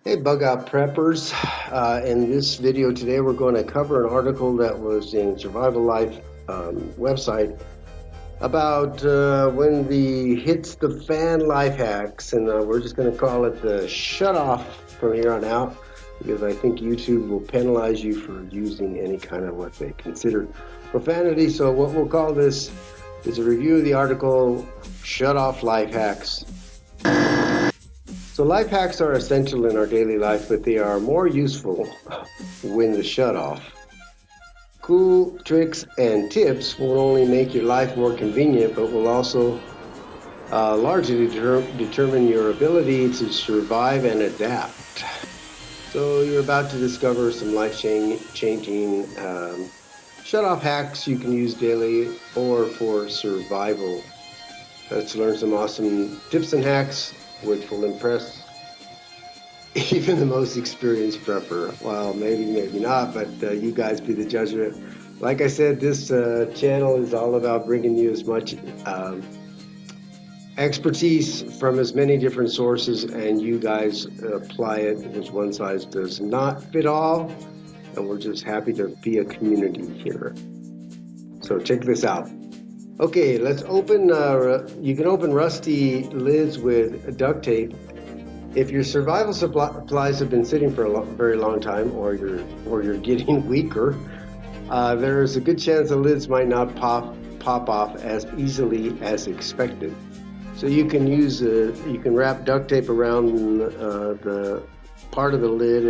Hey BugOut preppers, in this video today we're going to cover an article that was in Survival Life website about when the hits the fan life hacks, and we're just going to call it the shut off from here on out, because I think YouTube will penalize you for using any kind of what they consider profanity. So what we'll call this is a review of the article Shut Off Life Hacks. So life hacks are essential in our daily life, but they are more useful when the shut off. Cool tricks and tips won't only make your life more convenient, but will also largely determine your ability to survive and adapt. So you're about to discover some life-changing shut-off hacks you can use daily or for survival. Let's learn some awesome tips and hacks which will impress even the most experienced prepper. Well, maybe not, but you guys be the judge of it. Like I said, this channel is all about bringing you as much expertise from as many different sources, and you guys apply it, because one size does not fit all, and we're just happy to be a community here. So check this out. Okay, let's open, you can open rusty lids with duct tape. If your survival supplies have been sitting for a very long time, or you're getting weaker, there's a good chance the lids might not pop off as easily as expected. So you can use, you can wrap duct tape around the part of the lid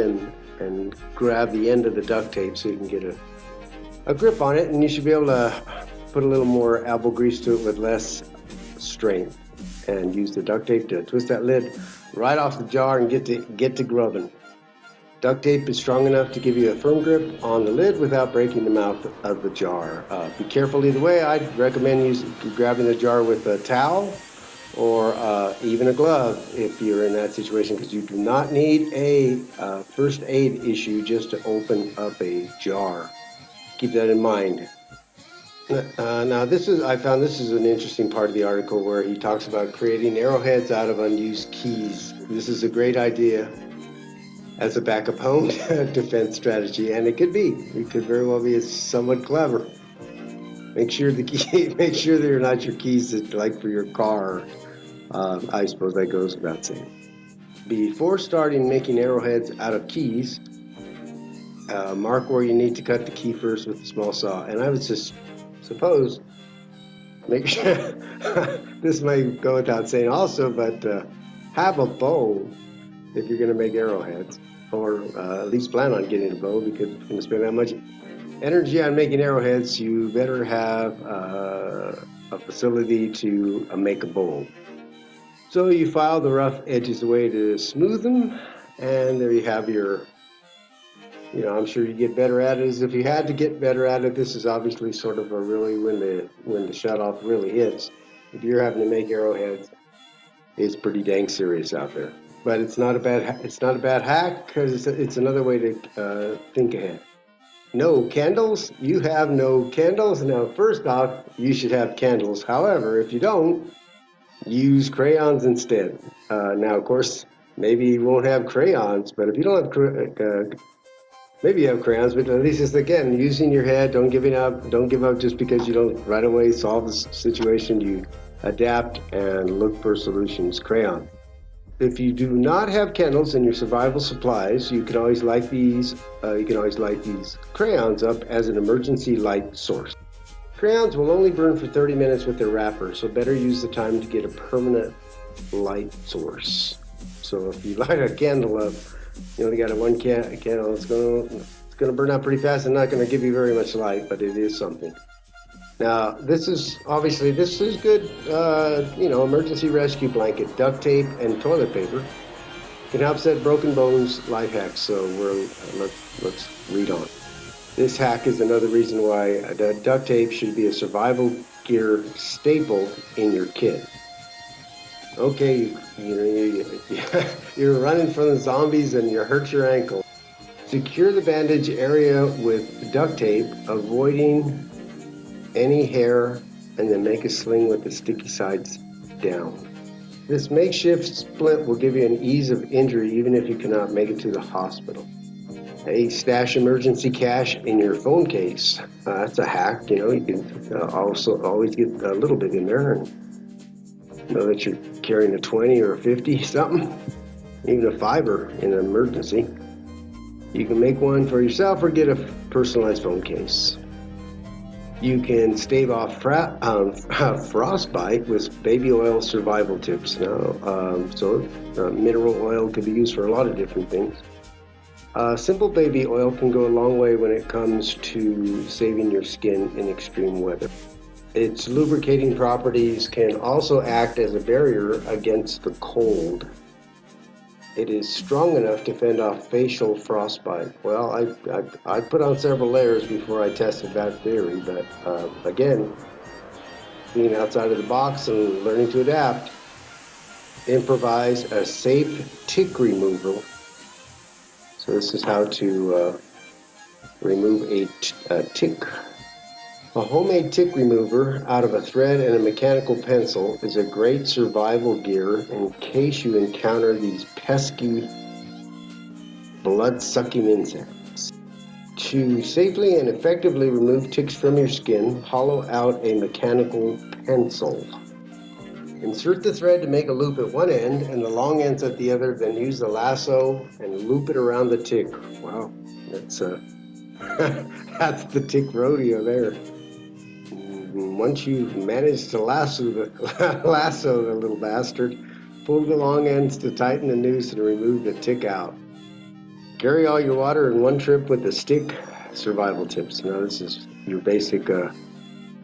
and grab the end of the duct tape so you can get a grip on it, and you should be able to put a little more elbow grease to it with less strength, and use the duct tape to twist that lid right off the jar and get to grubbing. Duct tape is strong enough to give you a firm grip on the lid without breaking the mouth of the jar. Be careful either way. I'd recommend grabbing the jar with a towel or even a glove if you're in that situation, because you do not need a first aid issue just to open up a jar. Keep that in mind. Now I found this is an interesting part of the article where he talks about creating arrowheads out of unused keys. This is a great idea as a backup home defense strategy, and it could very well be somewhat clever. Make sure they're not your keys that, like for your car. I suppose that goes without saying. Before starting making arrowheads out of keys, mark where you need to cut the key first with a small saw. And I would just suppose, make sure, this might go without saying also, but have a bow if you're going to make arrowheads, or at least plan on getting a bow, because if you're going to spend that much energy on making arrowheads, you better have a facility to make a bow. So you file the rough edges away to smooth them, and there you have your, I'm sure you get better at it. As if you had to get better at it, this is obviously sort of a really, when the shut off really hits, if you're having to make arrowheads, it's pretty dang serious out there. But it's not a bad hack, because it's another way to think ahead. No candles? You have no candles? Now, first off, you should have candles. However, if you don't, use crayons instead. Now, of course, maybe you won't have crayons, but if you don't have maybe you have crayons, but at least it's, again, using your head. Don't give up just because you don't right away solve the situation. You adapt and look for solutions. Crayon. If you do not have candles in your survival supplies, you can always light these crayons up as an emergency light source. Crayons will only burn for 30 minutes with their wrapper, so better use the time to get a permanent light source. So if you light a candle up, you only got one candle, it's going to burn out pretty fast and not going to give you very much light, but it is something. Now, this is good, emergency rescue blanket, duct tape, and toilet paper can help set broken bones life hacks. So let's read on. This hack is another reason why duct tape should be a survival gear staple in your kit. Okay, you're running from the zombies and you hurt your ankle. Secure the bandage area with duct tape, avoiding any hair, and then make a sling with the sticky sides down. This makeshift splint will give you an ease of injury even if you cannot make it to the hospital. Hey, stash emergency cash in your phone case. That's a hack, you know. You can also always get a little bit in there and know that you're carrying a 20 or a 50 something, even a fiver in an emergency. You can make one for yourself or get a personalized phone case. You can stave off frostbite with baby oil survival tips. Now, mineral oil could be used for a lot of different things. Simple baby oil can go a long way when it comes to saving your skin in extreme weather. Its lubricating properties can also act as a barrier against the cold. It is strong enough to fend off facial frostbite. Well, I put on several layers before I tested that theory, but again, being outside of the box and learning to adapt, Improvise a safe tick removal. So this is how to remove a tick. A homemade tick remover out of a thread and a mechanical pencil is a great survival gear in case you encounter these pesky, blood-sucking insects. To safely and effectively remove ticks from your skin, hollow out a mechanical pencil. Insert the thread to make a loop at one end and the long ends at the other, then use the lasso and loop it around the tick. Wow, that's that's the tick rodeo there. Once you've managed to lasso the little bastard, pull the long ends to tighten the noose and remove the tick out. Carry all your water in one trip with the stick. Survival tips. Now this is your basic,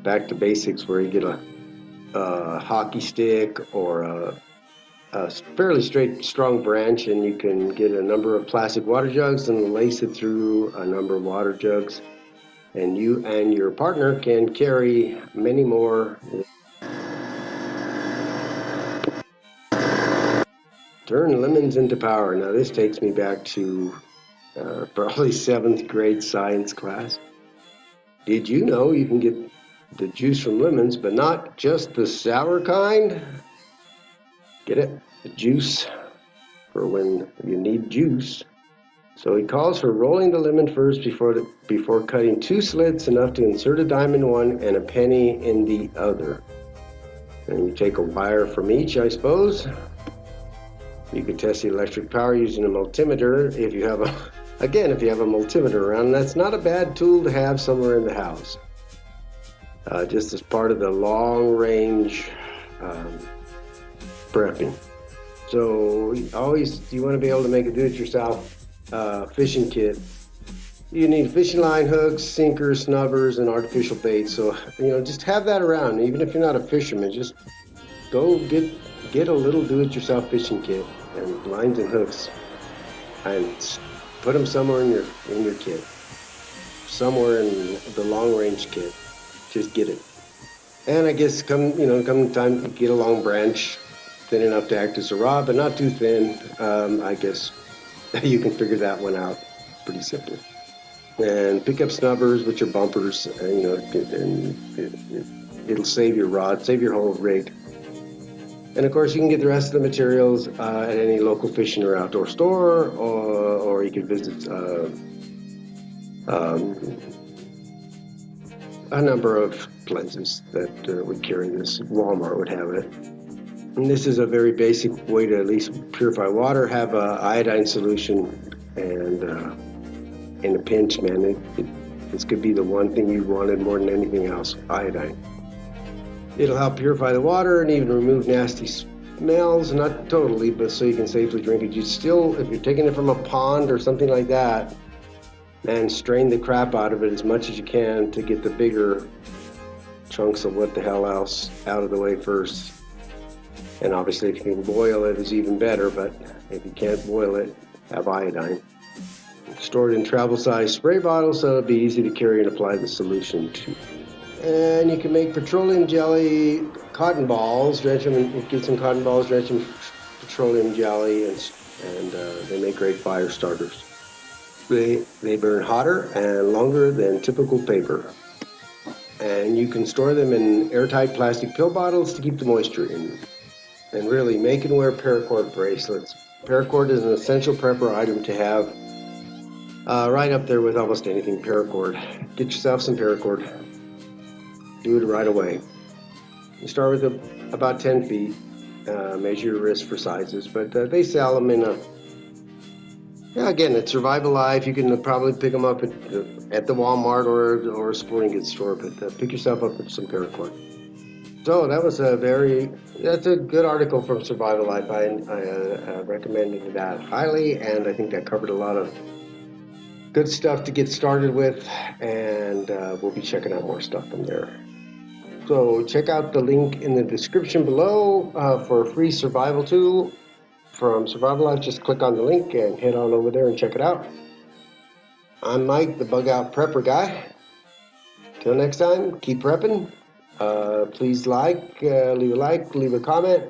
back to basics, where you get a hockey stick or a fairly strong branch, and you can get a number of plastic water jugs and lace it through a number of water jugs. And you and your partner can carry many more. Turn lemons into power. Now this takes me back to probably 7th grade science class. Did you know you can get the juice from lemons, but not just the sour kind? Get it? The juice for when you need juice. So he calls for rolling the lemon first before cutting 2 slits, enough to insert a dime in one and a penny in the other. And you take a wire from each, I suppose. You could test the electric power using a multimeter if you have a multimeter around. That's not a bad tool to have somewhere in the house. Just as part of the long range prepping. So you want to be able to make a do-it-yourself fishing kit. You need fishing line, hooks, sinkers, snubbers, and artificial bait. So, just have that around. Even if you're not a fisherman, just go get a little do-it-yourself fishing kit and lines and hooks, and put them somewhere in your kit, somewhere in the long range kit. Just get it. And I guess come time to get a long branch, thin enough to act as a rod, but not too thin. I guess you can figure that one out pretty simply. And pick up snubbers, which are bumpers, and it'll save your rod, save your whole rig. And of course, you can get the rest of the materials at any local fishing or outdoor store, or you can visit a number of places that would carry this. Walmart would have it. And this is a very basic way to at least purify water. Have a iodine solution, and in a pinch, man, this could be the one thing you wanted more than anything else: iodine. It'll help purify the water and even remove nasty smells. Not totally, but so you can safely drink it. You still, if you're taking it from a pond or something like that, man, strain the crap out of it as much as you can to get the bigger chunks of what the hell else out of the way first. And obviously, if you can boil it, it's even better, but if you can't boil it, have iodine. Stored in travel-sized spray bottles, so it'll be easy to carry and apply the solution to. And you can make petroleum jelly, cotton balls, drench them, get some cotton balls, drench them in petroleum jelly, and they make great fire starters. They burn hotter and longer than typical paper. And you can store them in airtight plastic pill bottles to keep the moisture in. And really, make and wear paracord bracelets. Paracord is an essential prepper item to have, right up there with almost anything paracord. Get yourself some paracord. Do it right away. You start with about 10 feet. Measure your wrist for sizes, but they sell them in a, yeah, again, at Survival Life. You can probably pick them up at the Walmart or a sporting goods store, but pick yourself up with some paracord. So that was that's a good article from Survival Life. I recommended that highly, and I think that covered a lot of good stuff to get started with, and we'll be checking out more stuff from there. So check out the link in the description below for a free survival tool from Survival Life. Just click on the link and head on over there and check it out. I'm Mike, the BugOut Prepper Guy. Till next time, keep prepping. Please leave a comment,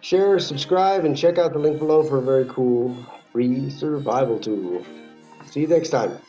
share, subscribe, and check out the link below for a very cool free survival tool. See you next time.